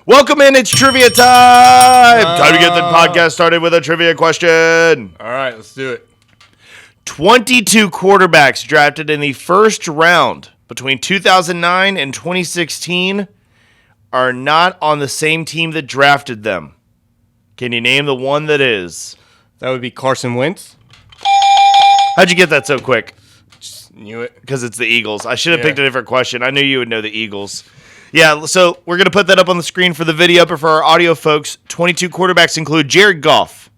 Welcome in, it's trivia time! Time to get the podcast started with a trivia question. All right, let's do it. 22 quarterbacks drafted in the first round between 2009 and 2016 are not on the same team that drafted them. Can you name the one that is? That would be Carson Wentz. How'd you get that so quick? Just knew it. Because it's the Eagles. I should have picked a different question. I knew you would know the Eagles. Yeah, so we're going to put that up on the screen for the video, but for our audio folks, 22 quarterbacks include Jared Goff,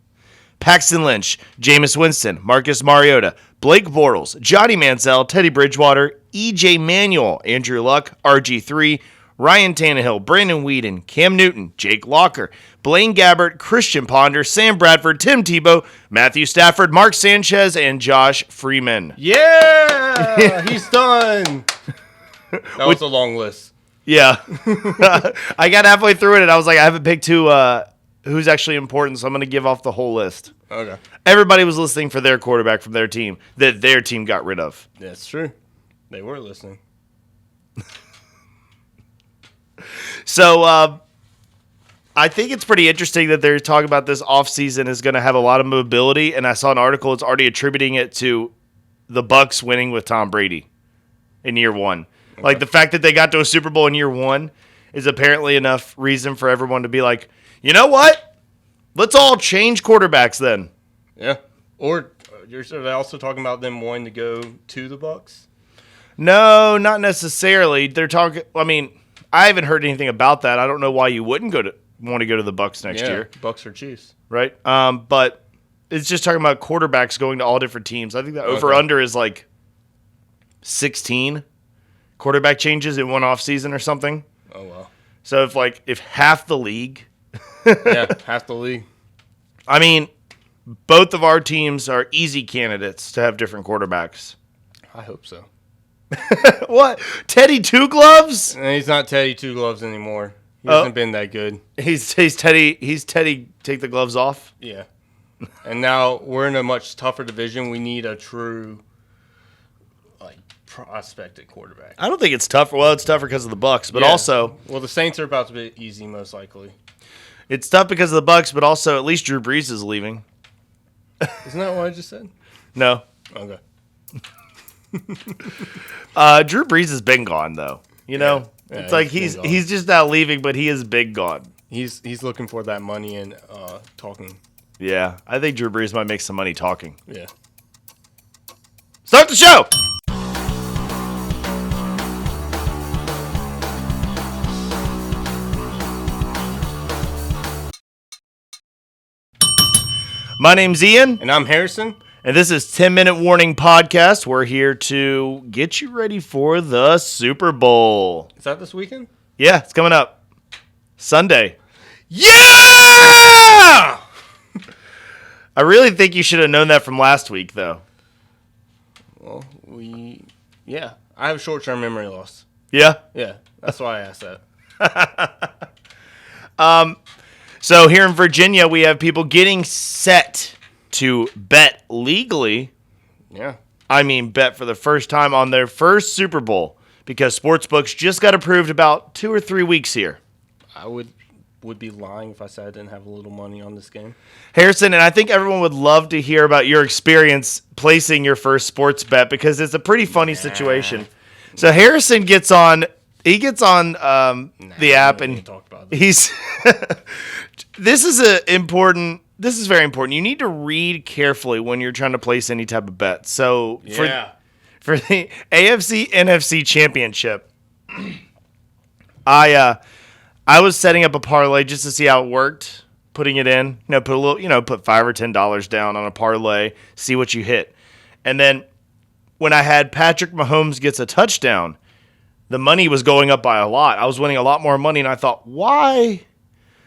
Paxton Lynch, Jameis Winston, Marcus Mariota, Blake Bortles, Johnny Manziel, Teddy Bridgewater, E.J. Manuel, Andrew Luck, RG3, Ryan Tannehill, Brandon Weeden, Cam Newton, Jake Locker, Blaine Gabbert, Christian Ponder, Sam Bradford, Tim Tebow, Matthew Stafford, Mark Sanchez, and Josh Freeman. Yeah! He's done! That was a long list. Yeah. I got halfway through it, and I was like, I haven't picked who's actually important, so I'm going to give off the whole list. Okay. Everybody was listening for their quarterback from their team that their team got rid of. That's true. They were listening. So I think it's pretty interesting that they're talking about this offseason is going to have a lot of mobility, and I saw an article it's already attributing it to the Bucs winning with Tom Brady in year one. Okay. Like the fact that they got to a Super Bowl in year one is apparently enough reason for everyone to be like, you know what? Let's all change quarterbacks then. Yeah. Or are they also talking about them wanting to go to the Bucs? No, not necessarily. They're talking. I mean, I haven't heard anything about that. I don't know why you wouldn't want to go to the Bucs next year. Bucs or Chiefs, right? But it's just talking about quarterbacks going to all different teams. I think the over/under is like 16 quarterback changes in one offseason or something. Oh wow! So if half the league, half the league. I mean, both of our teams are easy candidates to have different quarterbacks. I hope so. What? Teddy Two Gloves? He's not Teddy Two Gloves anymore. He hasn't been that good. He's Teddy. He's Teddy. Take the gloves off. Yeah. And now we're in a much tougher division. We need a true, prospected quarterback. I don't think it's tougher. Well, it's tougher because of the Bucs, but also, the Saints are about to be easy, most likely. It's tough because of the Bucs, but also at least Drew Brees is leaving. Isn't that what I just said? No. Okay. Drew Brees has been gone though. You know, it's like he's just not leaving, but he is big gone. He's looking for that money and talking. Yeah, I think Drew Brees might make some money talking. Yeah. Start the show. My name's Ian. And I'm Harrison. And this is 10-Minute Warning Podcast. We're here to get you ready for the Super Bowl. Is that this weekend? Yeah, it's coming up. Sunday. Yeah! I really think you should have known that from last week, though. Well, I have short-term memory loss. Yeah? Yeah, that's why I asked that. So here in Virginia, we have people getting set to bet legally. Yeah. I mean, bet for the first time on their first Super Bowl because sportsbooks just got approved about 2 or 3 weeks here. I would be lying if I said I didn't have a little money on this game. Harrison, and I think everyone would love to hear about your experience placing your first sports bet because it's a pretty funny situation. So Harrison gets on the app and he's This is very important. You need to read carefully when you're trying to place any type of bet. So for the AFC NFC Championship, I was setting up a parlay just to see how it worked, putting it in, put $5 or $10 down on a parlay, see what you hit. And then when I had Patrick Mahomes gets a touchdown, the money was going up by a lot. I was winning a lot more money, and I thought, why?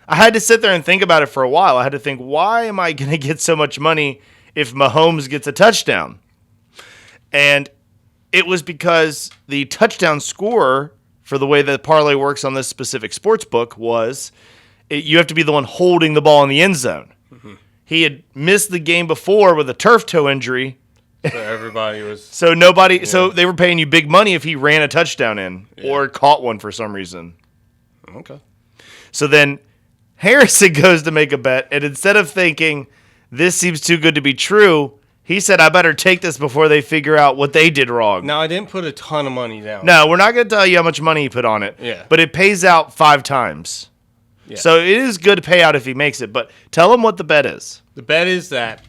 I had to sit there and think about it for a while. I had to think, why am I going to get so much money if Mahomes gets a touchdown? And it was because the touchdown scorer for the way that parlay works on this specific sports book was you have to be the one holding the ball in the end zone. Mm-hmm. He had missed the game before with a turf toe injury. So everybody was... So they were paying you big money if he ran a touchdown in or caught one for some reason. Okay. So then Harrison goes to make a bet, and instead of thinking this seems too good to be true, he said, I better take this before they figure out what they did wrong. Now, I didn't put a ton of money down. No, we're not going to tell you how much money he put on it. Yeah. But it pays out 5 times. Yeah. So it is good payout if he makes it. But tell him what the bet is. The bet is that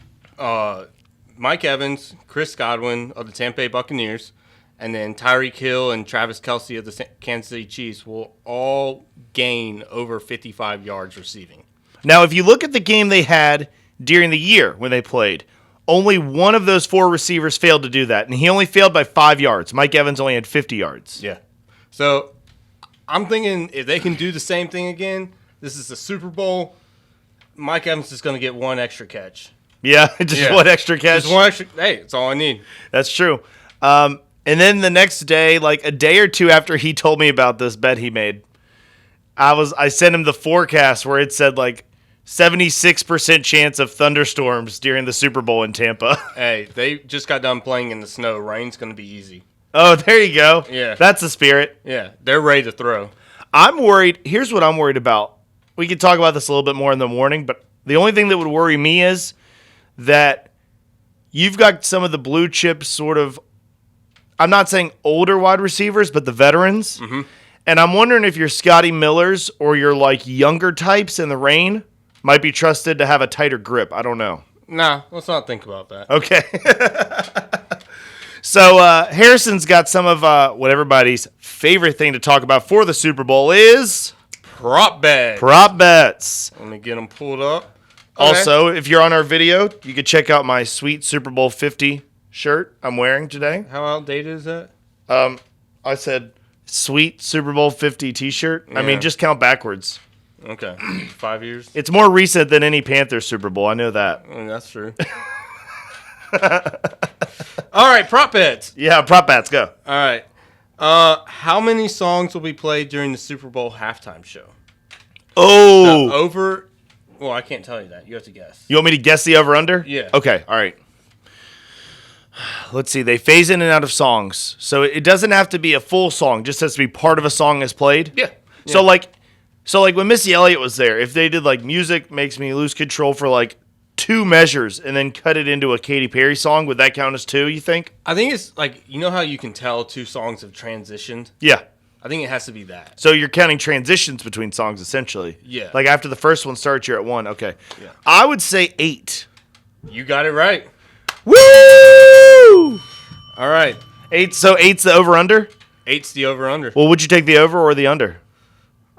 Mike Evans, Chris Godwin of the Tampa Bay Buccaneers, and then Tyreek Hill and Travis Kelce of the Kansas City Chiefs will all gain over 55 yards receiving. Now, if you look at the game they had during the year when they played, only one of those 4 receivers failed to do that, and he only failed by 5 yards. Mike Evans only had 50 yards. Yeah. So I'm thinking if they can do the same thing again, this is the Super Bowl, Mike Evans is going to get 1 extra catch. Yeah, just 1 extra catch. Just 1 extra. Hey, it's all I need. That's true. And then the next day, like a day or two after he told me about this bet he made, I sent him the forecast where it said like 76% chance of thunderstorms during the Super Bowl in Tampa. Hey, they just got done playing in the snow. Rain's going to be easy. Oh, there you go. Yeah. That's the spirit. Yeah, they're ready to throw. I'm worried. Here's what I'm worried about. We can talk about this a little bit more in the morning, but the only thing that would worry me is that you've got some of the blue chip sort of, I'm not saying older wide receivers, but the veterans. Mm-hmm. And I'm wondering if your Scotty Millers or your like younger types in the rain might be trusted to have a tighter grip. I don't know. Nah, let's not think about that. Okay. So Harrison's got some of what everybody's favorite thing to talk about for the Super Bowl is Prop bet. prop bets. Let me get them pulled up. Okay. Also, if you're on our video, you can check out my sweet Super Bowl 50 shirt I'm wearing today. How outdated is that? I said sweet Super Bowl 50 t-shirt. I Yeah. mean, just count backwards. Okay. 5 years? It's more recent than any Panthers Super Bowl. I know that. That's true. All right, prop bets. Yeah, prop bets, go. All right. How many songs will be played during the Super Bowl halftime show? Oh. Over. Well, I can't tell you that. You have to guess. You want me to guess the over-under? Yeah. Okay, all right. Let's see. They phase in and out of songs. So it doesn't have to be a full song. Just has to be part of a song is played. Yeah. So like when Missy Elliott was there, if they did like Music Makes Me Lose Control for like 2 measures and then cut it into a Katy Perry song, would that count as 2, you think? I think it's like, you know how you can tell 2 songs have transitioned? Yeah. I think it has to be that. So you're counting transitions between songs essentially. Yeah. Like after the first one starts, you're at 1. Okay. Yeah. I would say 8. You got it right. Woo! All right. 8. So 8's the over-under? 8's the over-under. Well, would you take the over or the under?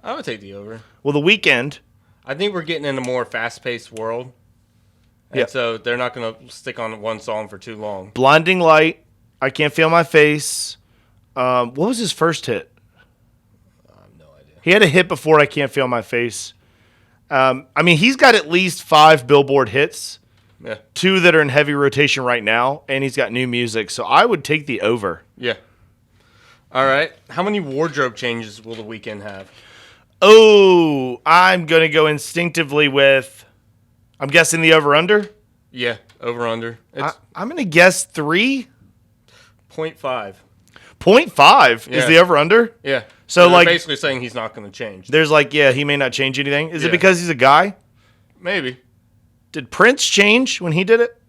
I would take the over. Well, the Weeknd. I think we're getting in a more fast-paced world. And Yeah. so they're not going to stick on one song for too long. Blinding Light, I Can't Feel My Face. What was his first hit? I have no idea. He had a hit before I Can't Feel My Face. I mean, he's got at least 5 Billboard hits, Yeah. 2 that are in heavy rotation right now, and he's got new music. So I would take the over. Yeah. All right. How many wardrobe changes will the Weeknd have? Oh, I'm going to go instinctively with, I'm guessing the over-under. Yeah, over-under. It's I'm going to guess 3. 0.5. 0.5 is Yeah. the over-under? Yeah. So, they're like- basically saying he's not going to change. There's like, yeah, he may not change anything. Is it Yeah. because he's a guy? Maybe. Did Prince change when he did it?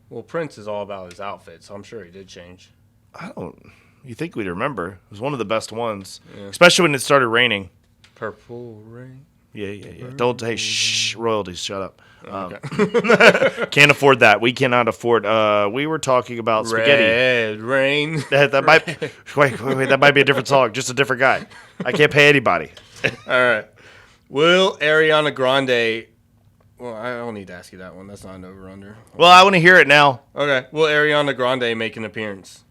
Well, Prince is all about his outfit, so I'm sure he did change. I don't. You think we'd remember? It was one of the best ones, especially when it started raining. Purple rain. Yeah. Don't hey, shh, royalties. Shut up. Okay. Can't afford that. We cannot afford. We were talking about spaghetti. Red rain. That might wait. That might be a different song. Just a different guy. I can't pay anybody. All right. Will Ariana Grande? Well, I don't need to ask you that one. That's not an over/under. Well, I want to hear it now. Okay. Will Ariana Grande make an appearance?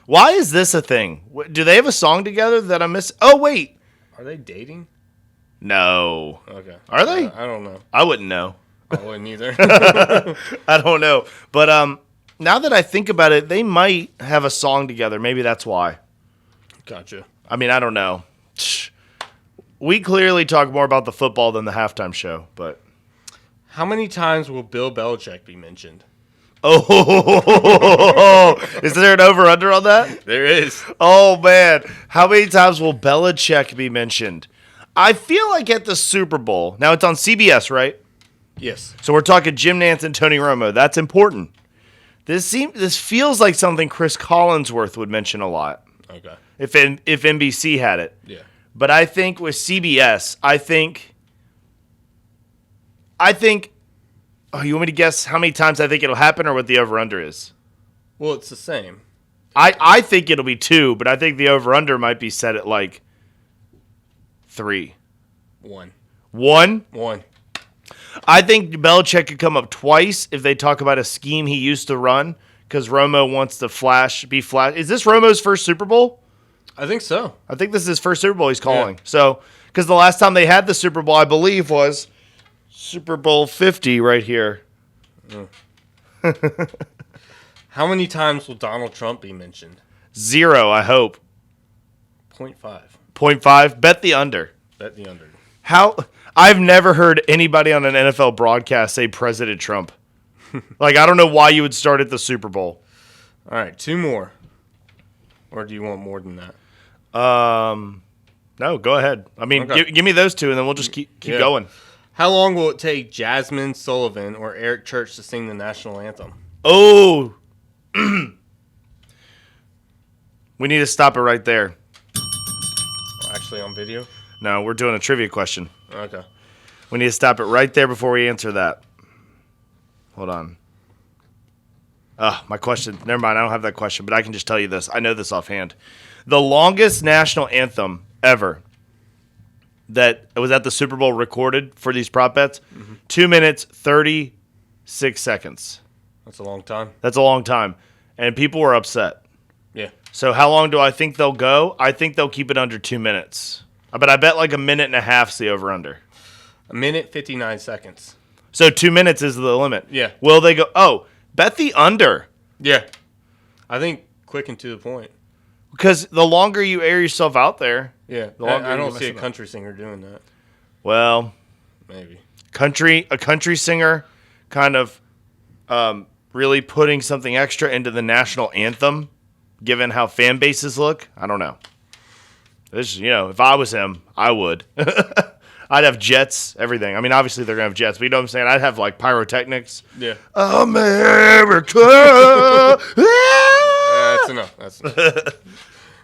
Why is this a thing? Do they have a song together that I miss? Oh wait, Are they dating? no. Okay. Are they? I don't know. I wouldn't know. I wouldn't either. I don't know. But now that I think about it, they might have a song together. Maybe that's why. Gotcha. I mean, I don't know. We clearly talk more about the football than the halftime show, but How many times will Bill Belichick be mentioned? Oh, is there an over-under on that? There is. Oh, man. How many times will Belichick be mentioned? I feel like at the Super Bowl. Now, it's on CBS, right? Yes. So we're talking Jim Nantz and Tony Romo. That's important. This feels like something Chris Collinsworth would mention a lot. Okay. If NBC had it. Yeah. But I think with CBS, I think. Oh, you want me to guess how many times I think it'll happen or what the over-under is? Well, it's the same. I think it'll be 2, but I think the over-under might be set at like 3. 1. 1? 1. I think Belichick could come up twice if they talk about a scheme he used to run because Romo wants to be flash. Is this Romo's first Super Bowl? I think so. I think this is his first Super Bowl he's calling. Yeah. So, because the last time they had the Super Bowl, I believe, was Super Bowl 50 right here. How many times will Donald Trump be mentioned? 0, I hope. 0.5. 0.5? Bet the under. Bet the under. I've never heard anybody on an NFL broadcast say President Trump. Like, I don't know why you would start at the Super Bowl. All right, 2 more. Or do you want more than that? No, go ahead. I mean, Okay. give me those 2, and then we'll just keep going. How long will it take Jasmine Sullivan or Eric Church to sing the national anthem? Oh. We need to stop it right there. Actually on video? No, we're doing a trivia question. Okay. We need to stop it right there before we answer that. Hold on. My question. Never mind. I don't have that question, but I can just tell you this. I know this offhand. The longest national anthem ever that was at the Super Bowl recorded for these prop bets, 2 minutes, 36 seconds. That's a long time. That's a long time. And people were upset. Yeah. So how long do I think they'll go? I think they'll keep it under 2 minutes. But I bet like 1.5 minutes the over-under. 1:59 seconds. So 2 minutes is the limit. Yeah. Will they go? Oh, bet the under. Yeah. I think quick and to the point. Because the longer you air yourself out there. Yeah. The longer I you don't mess see a it up. country singer doing that. Well, Maybe. a country singer kind of really putting something extra into the national anthem, given how fan bases look. I don't know. This, if I was him, I would. I'd have jets, everything. I mean, obviously they're gonna have jets, but you know what I'm saying? I'd have like pyrotechnics. Yeah. America. That's enough. That's enough.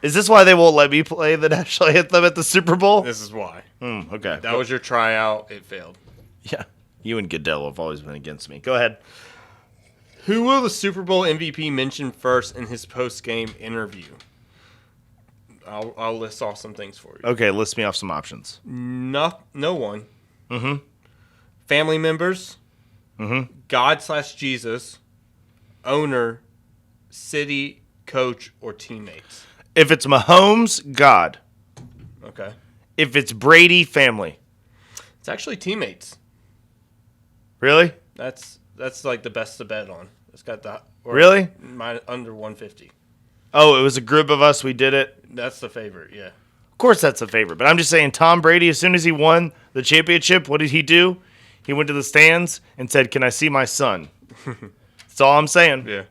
Is this why they won't let me play the national anthem at the Super Bowl? This is why. Okay. That was your tryout. It failed. Yeah. You and Goodell have always been against me. Go ahead. Who will the Super Bowl MVP mention first in his post-game interview? I'll list off some things for you. Okay, list me off some options. No one. Mm-hmm. Family members. Mm-hmm. God/Jesus. Owner. City. Coach. Or teammates. If it's Mahomes, God. Okay. If it's Brady, family. It's actually teammates. Really? That's like the best to bet on. It's got the Really? Under 150. Oh, it was a group of us. We did it. That's the favorite. Yeah. Of course, that's a favorite. But I'm just saying, Tom Brady. As soon as he won the championship, what did he do? He went to the stands and said, "Can I see my son?" That's all I'm saying. Yeah.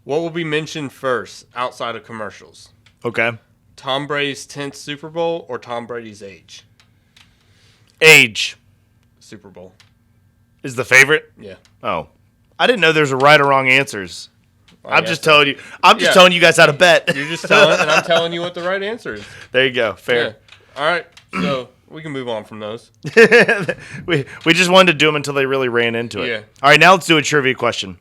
What will be mentioned first outside of commercials? Okay. Tom Brady's 10th Super Bowl or Tom Brady's age? Age Super Bowl. is the favorite. Yeah. Oh, I didn't know there's a right or wrong answers. I'm just telling you. I'm just Yeah. telling you guys how to bet. You're just telling, and I'm telling you what the right answer is. There you go. Fair. Yeah. All right. So we can move on from those. we just wanted to do them until they really ran into it. Yeah. All right, now let's do a trivia question.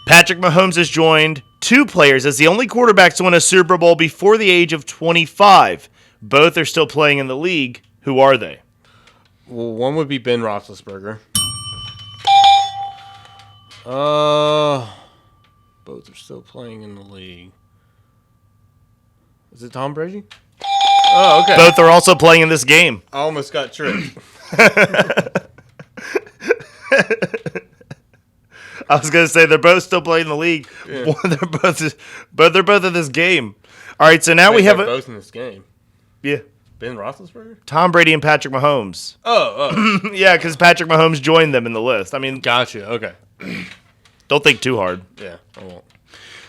Patrick Mahomes has joined 2 players as the only quarterback to win a Super Bowl before the age of 25. Both are still playing in the league. Who are they? Well, one would be Ben Roethlisberger. Both are still playing in the league. Is it Tom Brady? Oh, okay. Both are also playing in this game. I almost got tricked. I was going to say they're both still playing in the league. Yeah. They're both in this game. All right, so now we have they're both in this game. Yeah. Ben Roethlisberger? Tom Brady and Patrick Mahomes. Oh. Yeah, because Patrick Mahomes joined them in the list. I mean, Gotcha. Okay. Don't think too hard. Yeah, I won't.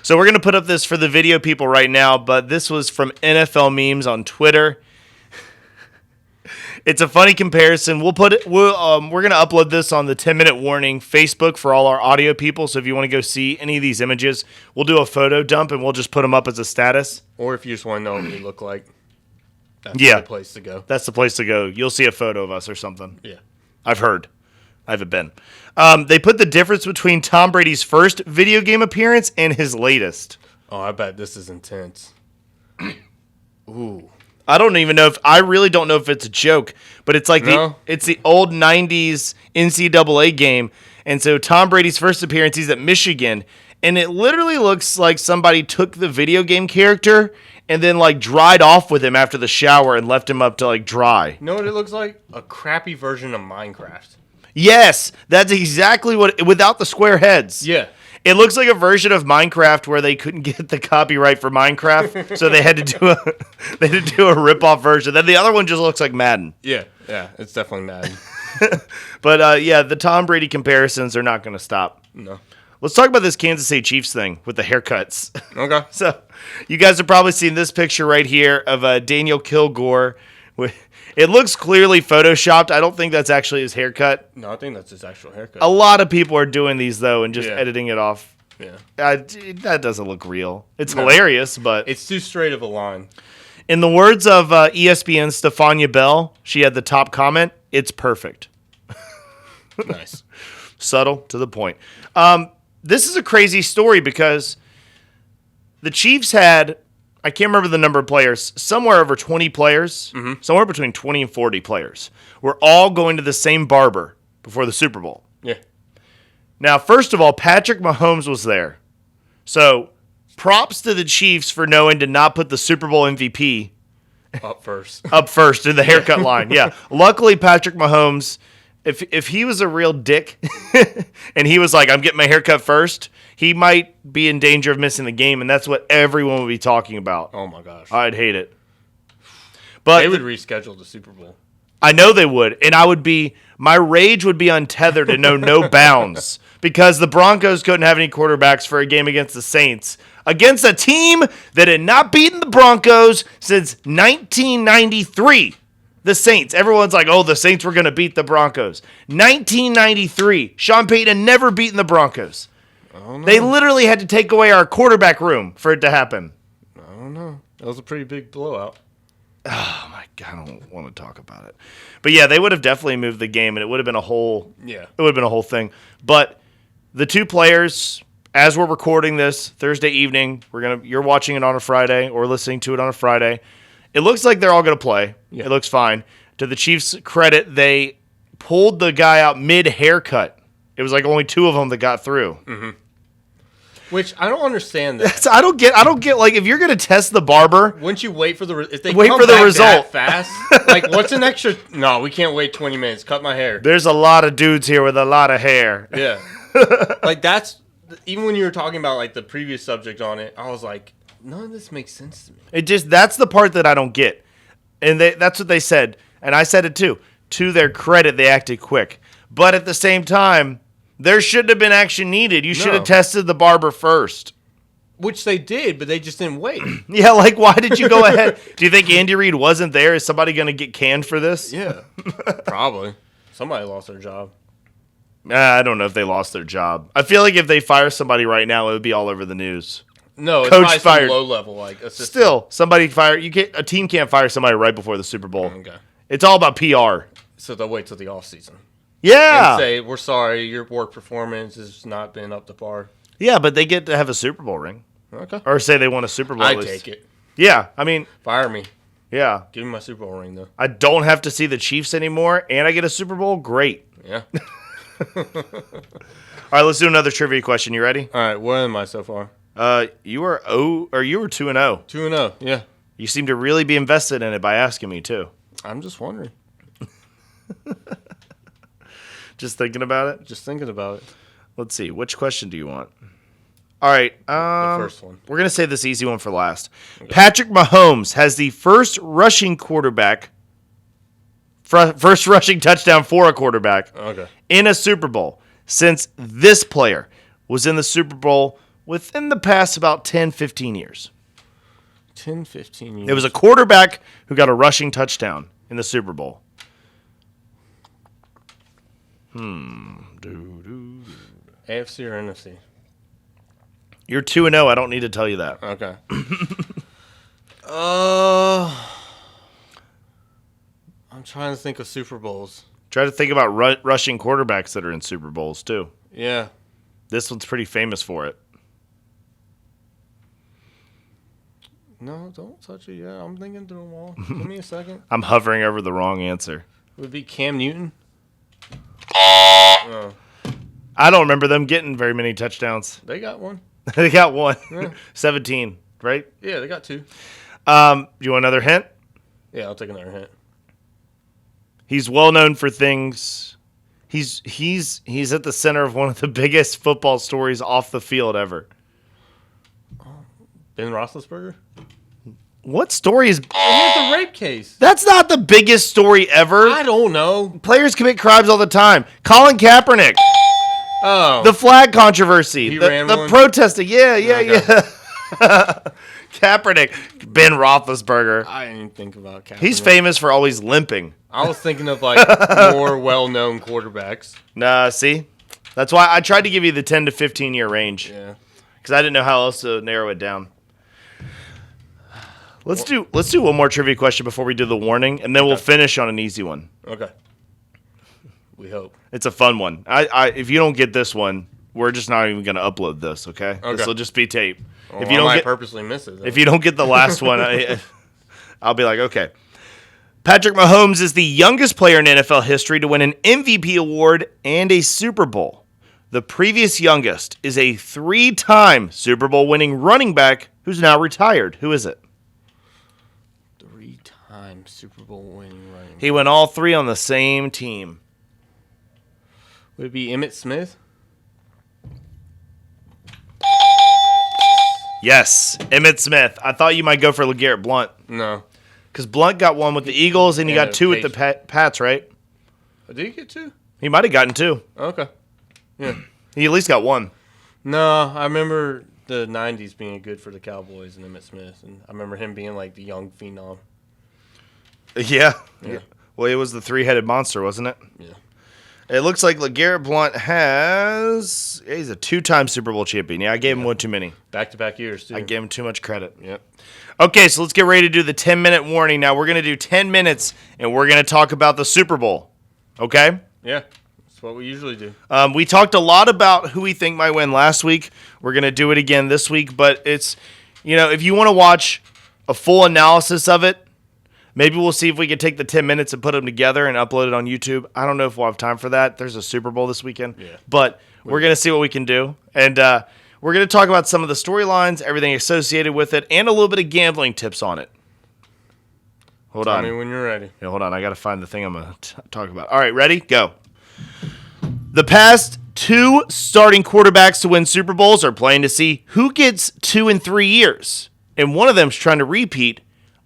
So we're going to put up this for the video people right now, but this was from NFL Memes on Twitter. It's a funny comparison. We're going to upload this on the 10-minute warning Facebook for all our audio people. So if you want to go see any of these images, we'll do a photo dump and we'll just put them up as a status. Or if you just want to know what we look like, that's the place to go. That's the place to go. You'll see a photo of us or something. Yeah. I've heard. I haven't been. They put the difference between Tom Brady's first video game appearance and his latest. Oh, I bet this is intense. Ooh. I really don't know if it's a joke, but it's like it's the old 90s NCAA game. And so Tom Brady's first appearance, he's at Michigan, and it literally looks like somebody took the video game character and then like dried off with him after the shower and left him up to like dry. You know what it looks like? A crappy version of Minecraft. Yes, that's exactly without the square heads. Yeah. It looks like a version of Minecraft where they couldn't get the copyright for Minecraft, so they had to do a rip-off version. Then the other one just looks like Madden. Yeah, it's definitely Madden. But the Tom Brady comparisons are not going to stop. No. Let's talk about this Kansas City Chiefs thing with the haircuts. Okay. So, you guys have probably seen this picture right here of Daniel Kilgore. It looks clearly photoshopped. I don't think that's actually his haircut. No, I think that's his actual haircut. A lot of people are doing these, though, and just editing it off. Yeah. That doesn't look real. It's hilarious, but... It's too straight of a line. In the words of ESPN's Stefania Bell, she had the top comment, it's perfect. Nice. Subtle, to the point. This is a crazy story because the Chiefs had... I can't remember the number of players, somewhere over 20 players, somewhere between 20 and 40 players, were all going to the same barber before the Super Bowl. Yeah. Now, first of all, Patrick Mahomes was there. So, props to the Chiefs for knowing to not put the Super Bowl MVP up first in the haircut line. Yeah. Luckily, Patrick Mahomes, if he was a real dick and he was like, I'm getting my haircut first, he might be in danger of missing the game, and that's what everyone would be talking about. Oh, my gosh. I'd hate it. But they would reschedule the Super Bowl. I know they would, and my rage would be untethered and know no bounds because the Broncos couldn't have any quarterbacks for a game against the Saints, against a team that had not beaten the Broncos since 1993. The Saints. Everyone's like, oh, the Saints were going to beat the Broncos. 1993. Sean Payton had never beaten the Broncos. They literally had to take away our quarterback room for it to happen. I don't know. That was a pretty big blowout. Oh, my God. I don't want to talk about it. But, yeah, they would have definitely moved the game, and it would have been a whole thing. But the two players, as we're recording this Thursday evening, you're watching it on a Friday or listening to it on a Friday. It looks like they're all going to play. Yeah. It looks fine. To the Chiefs' credit, they pulled the guy out mid-haircut. It was like only two of them that got through. Mm-hmm. Which I don't understand that. I don't get like if you're gonna test the barber, wouldn't you wait for the if they wait come for the back result that fast? Like what's an extra? No, we can't wait 20 minutes. Cut my hair. There's a lot of dudes here with a lot of hair. Yeah, like that's even when you were talking about like the previous subject on it, I was like, none of this makes sense to me. That's the part that I don't get, and that's what they said, and I said it too. To their credit, they acted quick, but at the same time. There shouldn't have been action needed. You should have tested the barber first. Which they did, but they just didn't wait. Yeah, like, why did you go ahead? Do you think Andy Reid wasn't there? Is somebody going to get canned for this? Yeah, probably. Somebody lost their job. I don't know if they lost their job. I feel like if they fire somebody right now, it would be all over the news. No, it's probably fired. Some low-level, like, assistant. Still, somebody fired. A team can't fire somebody right before the Super Bowl. Okay. It's all about PR. So they'll wait till the offseason. Yeah. And say, we're sorry, your work performance has not been up to par. Yeah, but they get to have a Super Bowl ring. Okay. Or say they won a Super Bowl. I'd take it. Yeah, I mean. Fire me. Yeah. Give me my Super Bowl ring, though. I don't have to see the Chiefs anymore, and I get a Super Bowl? Great. Yeah. All right, let's do another trivia question. You ready? All right, what am I so far? You were 2-0. 2-0, yeah. You seem to really be invested in it by asking me, too. I'm just wondering. Just thinking about it? Just thinking about it. Let's see. Which question do you want? All right. The first one. We're going to save this easy one for last. Okay. Patrick Mahomes has the first rushing touchdown for a quarterback in a Super Bowl since this player was in the Super Bowl within the past about 10, 15 years? 10, 15 years. It was a quarterback who got a rushing touchdown in the Super Bowl. AFC or NFC? You're 2-0. I don't need to tell you that. Okay. I'm trying to think of Super Bowls. Try to think about rushing quarterbacks that are in Super Bowls, too. Yeah. This one's pretty famous for it. No, don't touch it yet. I'm thinking through them all. Give me a second. I'm hovering over the wrong answer. Would it be Cam Newton? I don't remember them getting very many touchdowns. They got one. They got one. Yeah. 17, right? Yeah, they got 2. Do you want another hint? Yeah, I'll take another hint. He's well known for things. He's at the center of one of the biggest football stories off the field ever. Ben Roethlisberger? What story is... He had the rape case. That's not the biggest story ever. I don't know. Players commit crimes all the time. Colin Kaepernick. Oh. The flag controversy. He The ran one? protesting. Yeah. Okay. Kaepernick. Ben Roethlisberger. I didn't even think about Kaepernick. He's famous for always limping. I was thinking of, more well-known quarterbacks. Nah, see? That's why I tried to give you the 10 to 15 year range. Yeah. Because I didn't know how else to narrow it down. Let's do one more trivia question before we do the warning, and then we'll finish on an easy one. Okay. We hope. It's a fun one. If you don't get this one, we're just not even going to upload this, okay? This will just be tape. Well, if you don't might purposely miss it. Then. If you don't get the last one, I'll be like, okay. Patrick Mahomes is the youngest player in NFL history to win an MVP award and a Super Bowl. The previous youngest is a 3-time Super Bowl winning running back who's now retired. Who is it? 3-time Super Bowl winning running back. He won all 3 on the same team. Would it be Emmitt Smith? Yes, Emmitt Smith. I thought you might go for LeGarrette Blount. No. Because Blount got one with the Eagles, and he got 2 with the Pats, right? Oh, did he get 2? He might have gotten 2. Okay. Yeah. He at least got 1. No, I remember the 90s being good for the Cowboys and Emmitt Smith, and I remember him being like the young phenom. Yeah. Yeah. Well, it was the 3-headed monster, wasn't it? Yeah. It looks like LeGarrette Blount he's a 2-time Super Bowl champion. Yeah, I gave him one too many. Back-to-back years, too. I gave him too much credit. Yep. Okay, so let's get ready to do the 10-minute warning. Now, we're going to do 10 minutes, and we're going to talk about the Super Bowl. Okay? Yeah. That's what we usually do. We talked a lot about who we think might win last week. We're going to do it again this week, but it's, if you want to watch a full analysis of it, maybe we'll see if we can take the 10 minutes and put them together and upload it on YouTube. I don't know if we'll have time for that. There's a Super Bowl this weekend. Yeah. But we're going to see what we can do. And we're going to talk about some of the storylines, everything associated with it, and a little bit of gambling tips on it. Hold on. Tell me when you're ready. Yeah, hold on. I got to find the thing I'm going to talk about. All right, ready? Go. The past 2 starting quarterbacks to win Super Bowls are playing to see who gets 2 in 3 years. And one of them's trying to repeat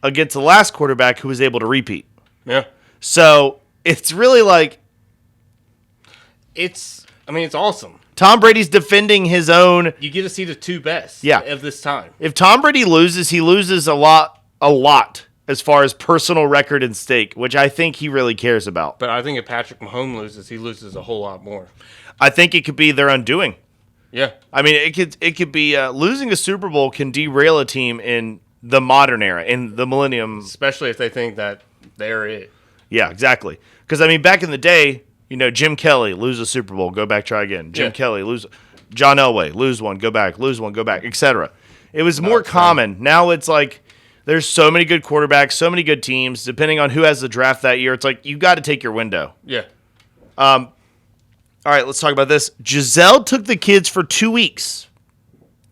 against the last quarterback who was able to repeat. Yeah. So it's really like... It's awesome. Tom Brady's defending his own... You get to see the 2 best of this time. If Tom Brady loses, he loses a lot as far as personal record and stake, which I think he really cares about. But I think if Patrick Mahomes loses, he loses a whole lot more. I think it could be their undoing. Yeah. I mean, it could be... losing a Super Bowl can derail a team in the modern era, in the millennium. Especially if they think that they're it. Yeah, exactly. Because, back in the day, Jim Kelly, lose a Super Bowl, go back, try again. Jim Kelly, lose. John Elway, lose one, go back, etc. It was more common. Now it's like there's so many good quarterbacks, so many good teams. Depending on who has the draft that year, it's like you got to take your window. Yeah. All right, let's talk about this. Giselle took the kids for 2 weeks.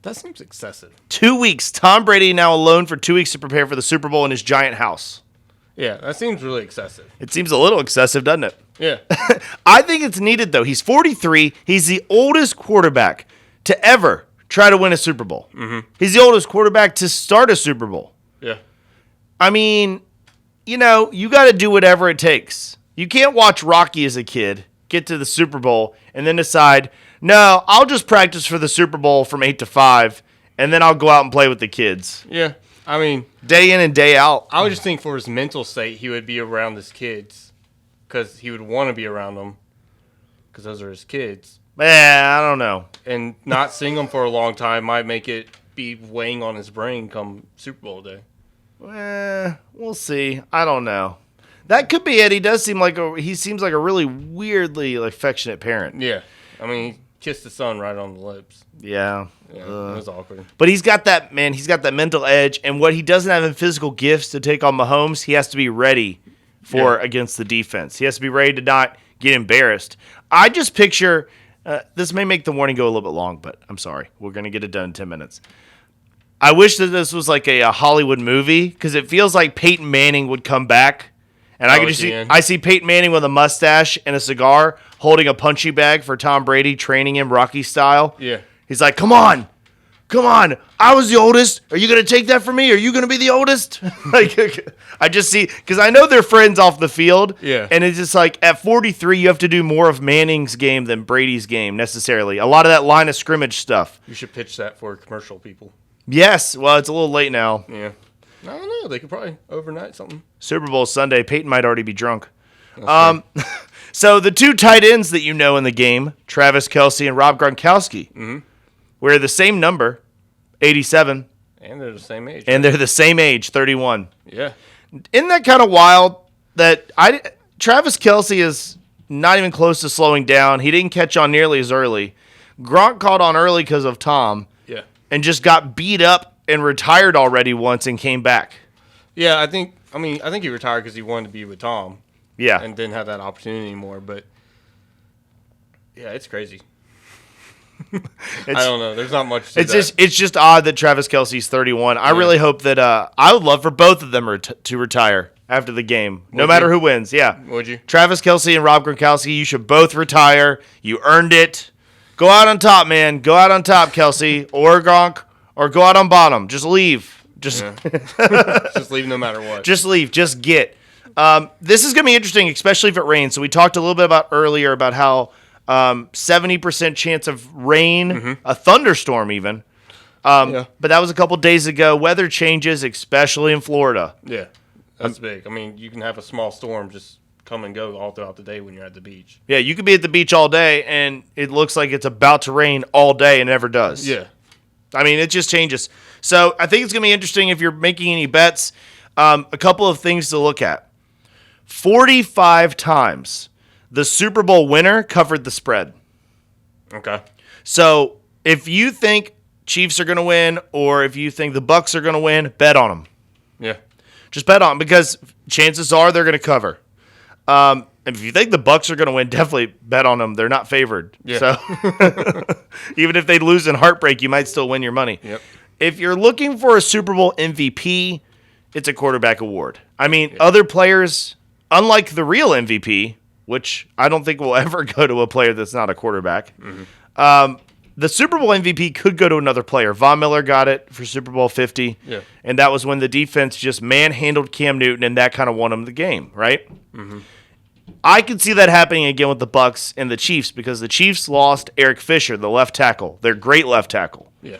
That seems excessive. 2 weeks. Tom Brady now alone for 2 weeks to prepare for the Super Bowl in his giant house. Yeah, that seems really excessive. It seems a little excessive, doesn't it? Yeah. I think it's needed, though. He's 43. He's the oldest quarterback to ever try to win a Super Bowl. Mm-hmm. He's the oldest quarterback to start a Super Bowl. Yeah. You got to do whatever it takes. You can't watch Rocky as a kid, get to the Super Bowl, and then decide No, I'll just practice for the Super Bowl from 8 to 5, and then I'll go out and play with the kids. Yeah. I mean, day in and day out. I would just think for his mental state, he would be around his kids because he would want to be around them because those are his kids. I don't know. And not seeing them for a long time might make it be weighing on his brain come Super Bowl day. We'll see. I don't know. That could be it. He seems like a really weirdly affectionate parent. Yeah. I mean, he kissed his son right on the lips. Yeah. It was awkward. But he's got that mental edge, and what he doesn't have in physical gifts to take on Mahomes, he has to be ready for against the defense. He has to be ready to not get embarrassed. I just picture, this may make the warning go a little bit long, but I'm sorry. We're going to get it done in 10 minutes. I wish that this was like a Hollywood movie, because it feels like Peyton Manning would come back. And I see Peyton Manning with a mustache and a cigar holding a punching bag for Tom Brady, training him Rocky style. Yeah. He's like, come on. I was the oldest. Are you going to take that from me? Are you going to be the oldest? I just see, because I know they're friends off the field. Yeah. And it's just like, at 43, you have to do more of Manning's game than Brady's game necessarily. A lot of that line of scrimmage stuff. You should pitch that for commercial people. Yes. Well, it's a little late now. Yeah. I don't know. They could probably overnight something. Super Bowl Sunday. Peyton might already be drunk. So the two tight ends that you know in the game, Travis Kelce and Rob Gronkowski, we're the same number, 87. And they're the same age. And they're the same age, 31. Yeah. Isn't that kind of wild that Travis Kelce is not even close to slowing down. He didn't catch on nearly as early. Gronk caught on early because of Tom. Yeah. And just got beat up and retired already once and came back. Yeah, I think he retired because he wanted to be with Tom. Yeah. And didn't have that opportunity anymore. But, yeah, it's crazy. I don't know. There's not much to It's just odd that Travis Kelce's 31. I really hope that I would love for both of them to retire after the game, no matter who wins. Yeah. Would you? Travis Kelce and Rob Gronkowski, you should both retire. You earned it. Go out on top, man. Go out on top, Kelce or Gronk, or go out on bottom. Just leave. Just leave no matter what. Just leave. Just get. This is going to be interesting, especially if it rains. So we talked a little bit earlier about how 70% chance of rain, a thunderstorm even. But that was a couple days ago. Weather changes, especially in Florida. Yeah, that's big. I mean, you can have a small storm just come and go all throughout the day when you're at the beach. Yeah, you could be at the beach all day, and it looks like it's about to rain all day and never does. Yeah. I mean, it just changes. So I think it's going to be interesting if you're making any bets. A couple of things to look at. 45 times the Super Bowl winner covered the spread. Okay. So if you think Chiefs are going to win or if you think the Bucks are going to win, bet on them. Yeah. Just bet on them because chances are they're going to cover. If you think the Bucks are going to win, definitely bet on them. They're not favored. Yeah. So even if they lose in heartbreak, you might still win your money. Yep. If you're looking for a Super Bowl MVP, it's a quarterback award. I mean, other players, unlike the real MVP, which I don't think will ever go to a player that's not a quarterback, the Super Bowl MVP could go to another player. Von Miller got it for Super Bowl 50, and that was when the defense just manhandled Cam Newton, and that kind of won him the game, right? Mm-hmm. I could see that happening again with the Bucks and the Chiefs because the Chiefs lost Eric Fisher, the left tackle, their great left tackle. Yeah.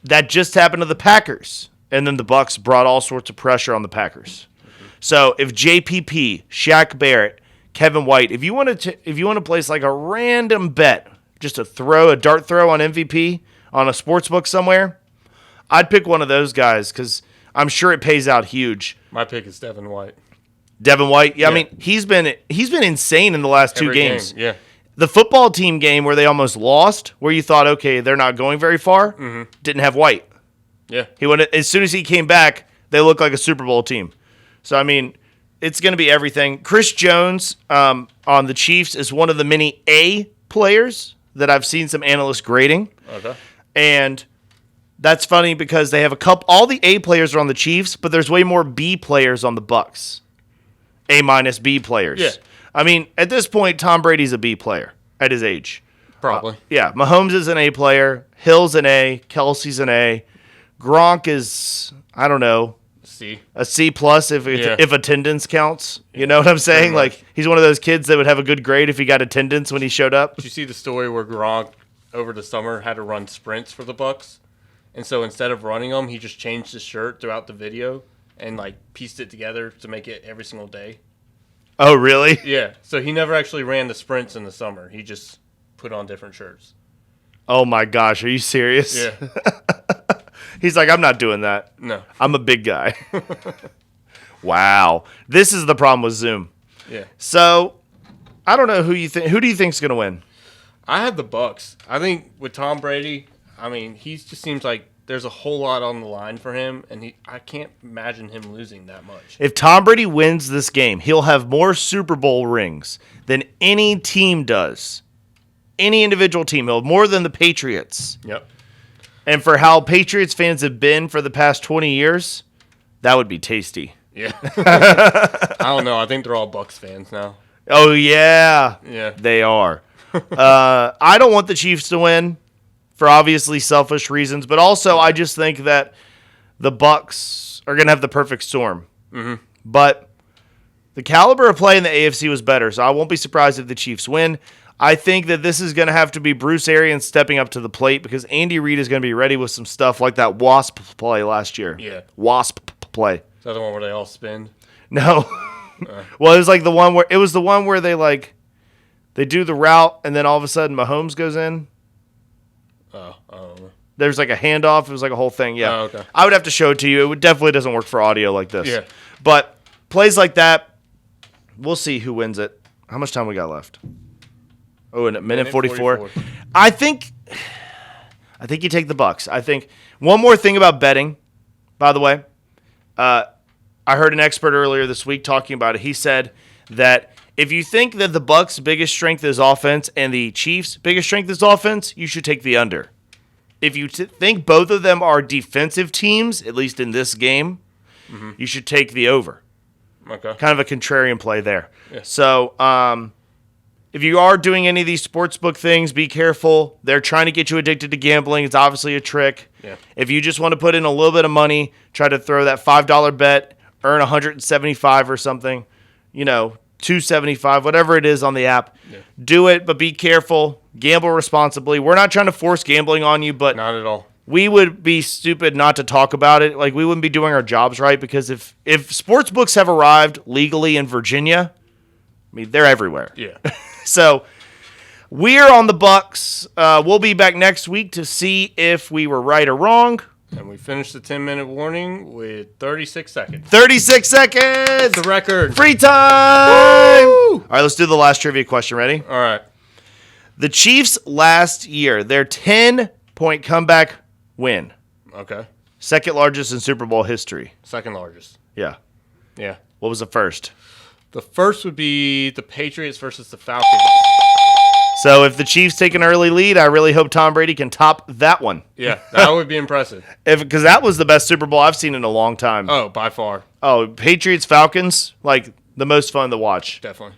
That just happened to the Packers, and then the Bucks brought all sorts of pressure on the Packers. Mm-hmm. So if JPP, Shaq Barrett, Kevin White, if you want to place like a random bet, just a dart throw on MVP on a sports book somewhere, I'd pick one of those guys because I'm sure it pays out huge. My pick is Devin White. Devin White, yeah. I mean he's been insane in the last two games. Yeah, the football team game where they almost lost, where you thought, okay, they're not going very far, didn't have White. Yeah, he went as soon as he came back, they looked like a Super Bowl team. So I mean, it's going to be everything. Chris Jones on the Chiefs is one of the many A players that I've seen some analysts grading. Okay, and that's funny because they have all the A players are on the Chiefs, but there's way more B players on the Bucks. A- B players. Yeah. I mean, at this point, Tom Brady's a B player at his age. Probably. Yeah. Mahomes is an A player. Hill's an A. Kelsey's an A. Gronk is, I don't know. C. A C plus if Yeah. if attendance counts. You know what I'm saying? much. Like he's one of those kids that would have a good grade if he got attendance when he showed up. Did you see the story where Gronk over the summer had to run sprints for the Bucks, and so instead of running them, he just changed his shirt throughout the video and like pieced it together to make it every single day. Oh, really? Yeah, so he never actually ran the sprints in the summer. He just put on different shirts. Oh my gosh, are you serious? Yeah. He's like, I'm not doing that. No. I'm a big guy. Wow. This is the problem with Zoom. Yeah. So, I don't know who you think. Who do you think's going to win? I had the Bucks. I think with Tom Brady, I mean, he just seems like there's a whole lot on the line for him, and I can't imagine him losing that much. If Tom Brady wins this game, he'll have more Super Bowl rings than any team does. Any individual team. He'll have more than the Patriots. Yep. And for how Patriots fans have been for the past 20 years, that would be tasty. Yeah. I don't know. I think they're all Bucks fans now. Oh, yeah. Yeah. They are. I don't want the Chiefs to win for obviously selfish reasons, but also I just think that the Bucks are going to have the perfect storm. Mm-hmm. But the caliber of play in the AFC was better, so I won't be surprised if the Chiefs win. I think that this is going to have to be Bruce Arians stepping up to the plate because Andy Reid is going to be ready with some stuff like that wasp play last year. Yeah. Wasp play. Is that the one where they all spin? No. Well, it was like the one where they do the route and then all of a sudden Mahomes goes in. Oh, I don't know. There's like a handoff. It was like a whole thing. Yeah. Oh, okay. I would have to show it to you. It definitely doesn't work for audio like this. Yeah. But plays like that, we'll see who wins it. How much time we got left? Oh, in a minute 44. I think you take the Bucks. I think one more thing about betting, by the way. I heard an expert earlier this week talking about it. He said that if you think that the Bucks' biggest strength is offense and the Chiefs' biggest strength is offense, you should take the under. If you think both of them are defensive teams, at least in this game, you should take the over. Okay. Kind of a contrarian play there. Yeah. So, if you are doing any of these sportsbook things, be careful. They're trying to get you addicted to gambling. It's obviously a trick. Yeah. If you just want to put in a little bit of money, try to throw that $5 bet, earn $175 or something, $275, whatever it is on the app. Yeah. Do it, but be careful. Gamble responsibly. We're not trying to force gambling on you, but Not at all. we would be stupid not to talk about it. Like, we wouldn't be doing our jobs right because if sports books have arrived legally in Virginia, I mean, they're everywhere. Yeah. So we're on the Bucks. We'll be back next week to see if we were right or wrong. And we finished the 10-minute warning with 36 seconds. 36 seconds. The record. Free time. All right, let's do the last trivia question. Ready? All right. The Chiefs last year, their 10-point comeback win. Okay. Second largest in Super Bowl history. Second largest. Yeah. Yeah. What was the first? The first would be the Patriots versus the Falcons. So if the Chiefs take an early lead, I really hope Tom Brady can top that one. Yeah, that would be impressive. Because that was the best Super Bowl I've seen in a long time. Oh, by far. Oh, Patriots, Falcons, like the most fun to watch. Definitely.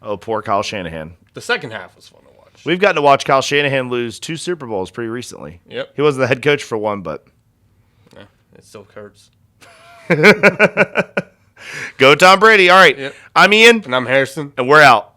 Oh, poor Kyle Shanahan. The second half was fun to watch. We've gotten to watch Kyle Shanahan lose 2 Super Bowls pretty recently. Yep. He wasn't the head coach for one, but. Yeah, it still hurts. Go Tom Brady. All right. Yep. I'm Ian. And I'm Harrison. And we're out.